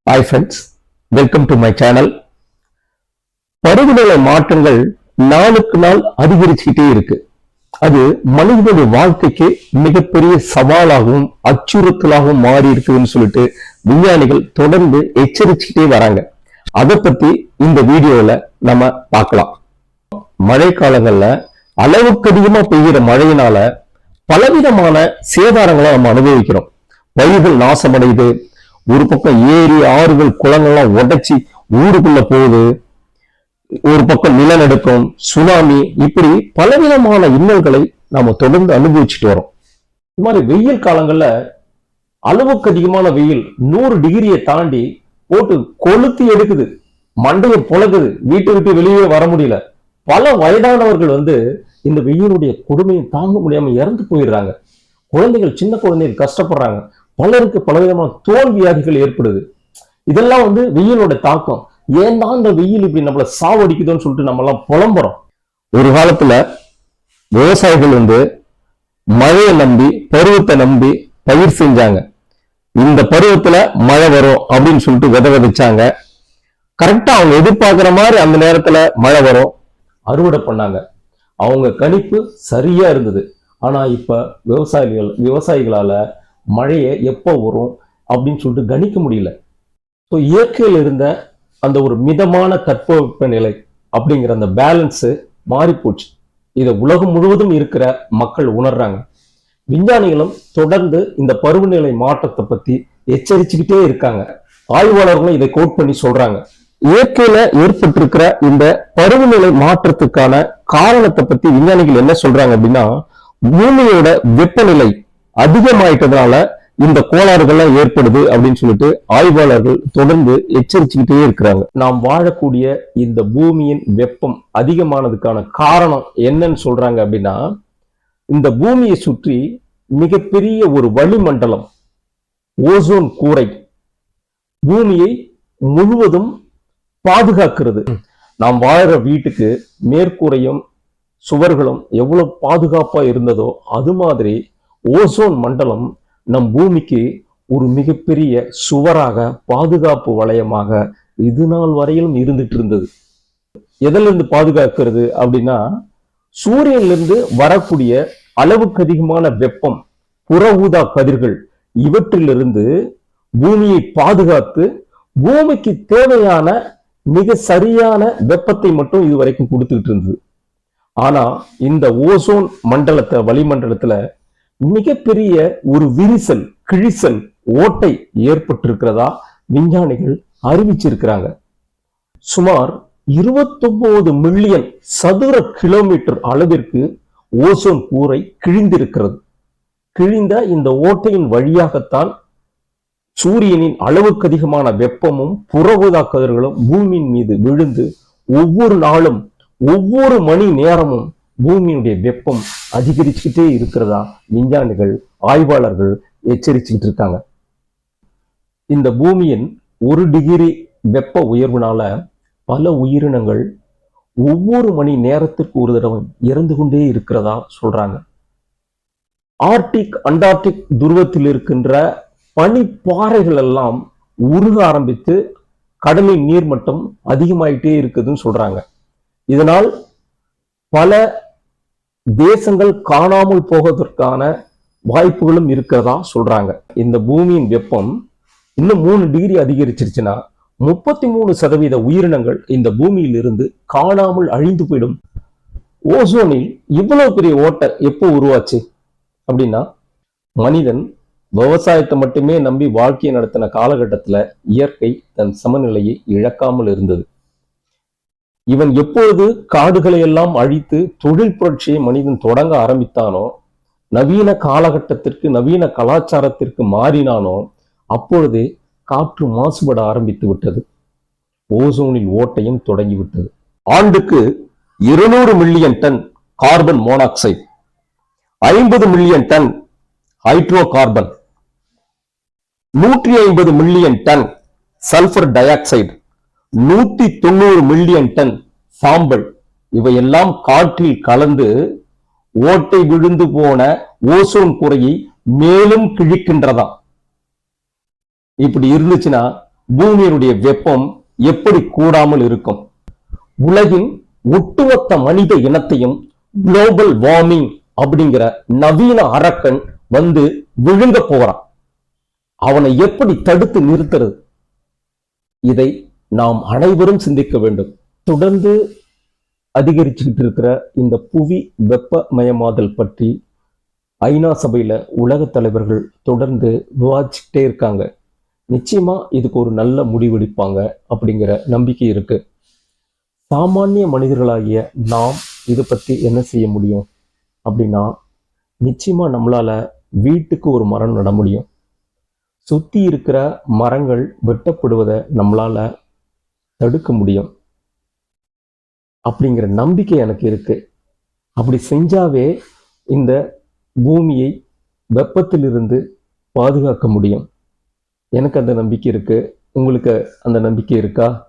Hi friends, welcome to my channel. பருவநிலை மாற்றங்கள் நாளுக்கு நாள் அதிகரிச்சுக்கிட்டே இருக்கு. அது மனிதனுடைய வாழ்க்கைக்கு மிகப்பெரிய சவாலாகவும் அச்சுறுத்தலாகவும் மாறி இருக்குதுன்னு சொல்லிட்டு விஞ்ஞானிகள் தொடர்ந்து எச்சரிச்சுக்கிட்டே வராங்க. அதை பத்தி இந்த வீடியோல நம்ம பார்க்கலாம். மழை காலங்கள்ல அளவுக்கு அதிகமா பெய்கிற மழையினால பலவிதமான சேதாரங்களை நம்ம அனுபவிக்கிறோம். பயிர்கள் நாசமடையுது, ஒரு பக்கம் ஏரி ஆறுகள் குளங்கள்லாம் உடைச்சி ஊருக்குள்ள போகுது, ஒரு பக்கம் நிலநடுக்கம், சுனாமி, இப்படி பலவிதமான இன்னல்களை நாம தொடர்ந்து அனுபவிச்சுட்டு வரோம். இது மாதிரி வெயில் காலங்கள்ல அளவுக்கு அதிகமான வெயில் 100 டிகிரியை தாண்டி போட்டு கொளுத்தி எடுக்குது, மண்டையை புழகுது, வீட்டை விட்டு வெளியே வர முடியல. பல வயதானவர்கள் இந்த வெயிலுடைய கொடுமையை தாங்க முடியாம இறந்து போயிடுறாங்க. குழந்தைகள், சின்ன குழந்தைகள் கஷ்டப்படுறாங்க. பலருக்கு பலவிதமான தோல் வியாதிகள் ஏற்படுது. இதெல்லாம் வெயிலோட தாக்கம். ஏன் தான் இந்த வெயில் இப்படி நம்மள சாவடிக்குதுன்னு சொல்லிட்டு நம்ம எல்லாம் புலம்புறோம். ஒரு காலத்துல விவசாயிகள் மழையை நம்பி, பருவத்தை நம்பி பயிர் செஞ்சாங்க. இந்த பருவத்துல மழை வரும் அப்படின்னு சொல்லிட்டு விதை விதைச்சாங்க. கரெக்டா அவங்க எதிர்பார்க்கிற மாதிரி அந்த நேரத்துல மழை வரும், அறுவடை பண்ணாங்க. அவங்க கணிப்பு சரியா இருந்தது. ஆனா இப்ப விவசாயிகளால மழையை எப்போ வரும் அப்படின்னு சொல்லிட்டு கணிக்க முடியல. ஸோ இயற்கையில் இருந்த அந்த ஒரு மிதமான தட்பவெப்ப நிலை அப்படிங்கிற அந்த பேலன்ஸ் மாறி போச்சு. இதை உலகம் முழுவதும் இருக்கிற மக்கள் உணர்றாங்க. விஞ்ஞானிகளும் தொடர்ந்து இந்த பருவநிலை மாற்றத்தை பத்தி எச்சரிச்சுக்கிட்டே இருக்காங்க. ஆய்வாளர்களும் இதை கோட் பண்ணி சொல்றாங்க. இயற்கையில ஏற்பட்டிருக்கிற இந்த பருவநிலை மாற்றத்துக்கான காரணத்தை பத்தி விஞ்ஞானிகள் என்ன சொல்றாங்க அப்படின்னா, பூமியோட வெப்பநிலை அதிகமாயிட்டதுனால இந்த கோளாறுகள்லாம் ஏற்படுது அப்படின்னு சொல்லிட்டு ஆய்வாளர்கள் தொடர்ந்து எச்சரிச்சுக்கிட்டே இருக்கிறாங்க. நாம் வாழக்கூடிய இந்த பூமியின் வெப்பம் அதிகமானதுக்கான காரணம் என்னன்னு சொல்றாங்க அப்படின்னா, இந்த பூமியை சுற்றி மிகப்பெரிய ஒரு வளிமண்டலம், ஓசோன் கூரை பூமியை முழுவதும் பாதுகாக்கிறது. நாம் வாழற வீட்டுக்கு மேற்கூரையும் சுவர்களும் எவ்வளவு பாதுகாப்பா இருந்ததோ அது மாதிரி ஓசோன் மண்டலம் நம் பூமிக்கு ஒரு மிகப்பெரிய சுவராக, பாதுகாப்பு வளையமாக இது நாள் வரையிலும் இருந்துட்டு இருந்தது. எதிலிருந்து பாதுகாக்கிறது அப்படின்னா, சூரியனிலிருந்து வரக்கூடிய அளவுக்கு அதிகமான வெப்பம், புற ஊதா கதிர்கள், இவற்றிலிருந்து பூமியை பாதுகாத்து பூமிக்கு தேவையான மிக சரியான வெப்பத்தை மட்டும் இதுவரைக்கும் கொடுத்துக்கிட்டு இருந்தது. ஆனா இந்த ஓசோன் மண்டலத்தை, வளிமண்டலத்துல மிகப்பெரிய ஒரு விரிசல், கிழிசல், ஓட்டை ஏற்பட்டிருக்கிறதா விஞ்ஞானிகள் அறிவிச்சிருக்கிறாங்க. சுமார் 29 மில்லியன் சதுர கிலோமீட்டர் அளவிற்கு ஓசோன் கூரை கிழிந்திருக்கிறது. கிழிந்த இந்த ஓட்டையின் வழியாகத்தான் சூரியனின் அளவுக்கு அதிகமான வெப்பமும் புற ஊதா கதிர்களும் பூமியின் மீது விழுந்து ஒவ்வொரு நாளும், ஒவ்வொரு மணி நேரமும் பூமியுடைய வெப்பம் அதிகரிச்சுக்கிட்டே இருக்கிறதா விஞ்ஞானிகள், ஆய்வாளர்கள் எச்சரிச்சுக்கிட்டு இருக்காங்க. இந்த பூமியின் 1 டிகிரி வெப்ப உயர்வுனால பல உயிரினங்கள் ஒவ்வொரு மணி நேரத்திற்கு ஒரு தடவை இறந்து கொண்டே இருக்கிறதா சொல்றாங்க. ஆர்டிக், அண்டார்டிக் துருவத்தில் இருக்கின்ற பனிப்பாறைகள் எல்லாம் உருக ஆரம்பித்து கடலின் நீர்மட்டம் அதிகமாயிட்டே இருக்குதுன்னு சொல்றாங்க. இதனால் பல தேசங்கள் காணாமல் போவதற்கான வாய்ப்புகளும் இருக்கிறதா சொல்றாங்க. இந்த பூமியின் வெப்பம் இன்னும் 3 டிகிரி அதிகரிச்சிருச்சுன்னா 33% உயிரினங்கள் இந்த பூமியில் இருந்து காணாமல் அழிந்து போயிடும். ஓசோனில் இவ்வளவு பெரிய ஓட்டை எப்போ உருவாச்சு அப்படின்னா, மனிதன் விவசாயத்தை மட்டுமே நம்பி வாழ்க்கையை நடத்தின காலகட்டத்துல இயற்கை தன் சமநிலையை இழக்காமல் இருந்தது. இவன் எப்பொழுது காடுகளை எல்லாம் அழித்து தொழில் புரட்சியை மனிதன் தொடங்க ஆரம்பித்தானோ, நவீன காலகட்டத்திற்கு, நவீன கலாச்சாரத்திற்கு மாறினானோ, அப்பொழுதே காற்று மாசுபட ஆரம்பித்து விட்டது. ஓசோனில் ஓட்டையும் தொடங்கிவிட்டது. ஆண்டுக்கு 200 million tonne carbon monoxide, 50 million tonne hydrocarbon, 150 million tonne sulphur dioxide, 190 million tonne சாம்பல், இவையெல்லாம் காற்றில் கலந்து ஓட்டை விழுந்து போன ஓசோன் கூரையை மேலும் கிழிக்கின்றதா. இப்படி இருந்துச்சுன்னா பூமியினுடைய வெப்பம் எப்படி கூடாமல் இருக்கும்? உலகின் ஒட்டுமொத்த மனித இனத்தையும் குளோபல் வார்மிங் அப்படிங்கிற நவீன அரக்கன் வந்து விழுங்க போறான். அவனை எப்படி தடுத்து நிறுத்துறது? இதை நாம் அனைவரும் சிந்திக்க வேண்டும். தொடர்ந்து அதிகரிச்சுக்கிட்டு இருக்கிற இந்த புவி வெப்பமயமாதல் பற்றி ஐநா சபையில உலக தலைவர்கள் தொடர்ந்து விவாதிச்சுக்கிட்டே இருக்காங்க. நிச்சயமா இதுக்கு ஒரு நல்ல முடிவெடுப்பாங்க அப்படிங்கிற நம்பிக்கை இருக்கு. சாமானிய மனிதர்களாகிய நாம் இதை பத்தி என்ன செய்ய முடியும் அப்படின்னா, நிச்சயமா நம்மளால வீட்டுக்கு ஒரு மரம் நட முடியும். சுத்தி இருக்கிற மரங்கள் வெட்டப்படுவதை நம்மளால தடுக்க முடியும் அப்படிங்கிற நம்பிக்கை எனக்கு இருக்கு. அப்படி செஞ்சாவே இந்த பூமியை வெப்பத்திலிருந்து பாதுகாக்க முடியும். எனக்கு அந்த நம்பிக்கை இருக்கு. உங்களுக்கு அந்த நம்பிக்கை இருக்கா?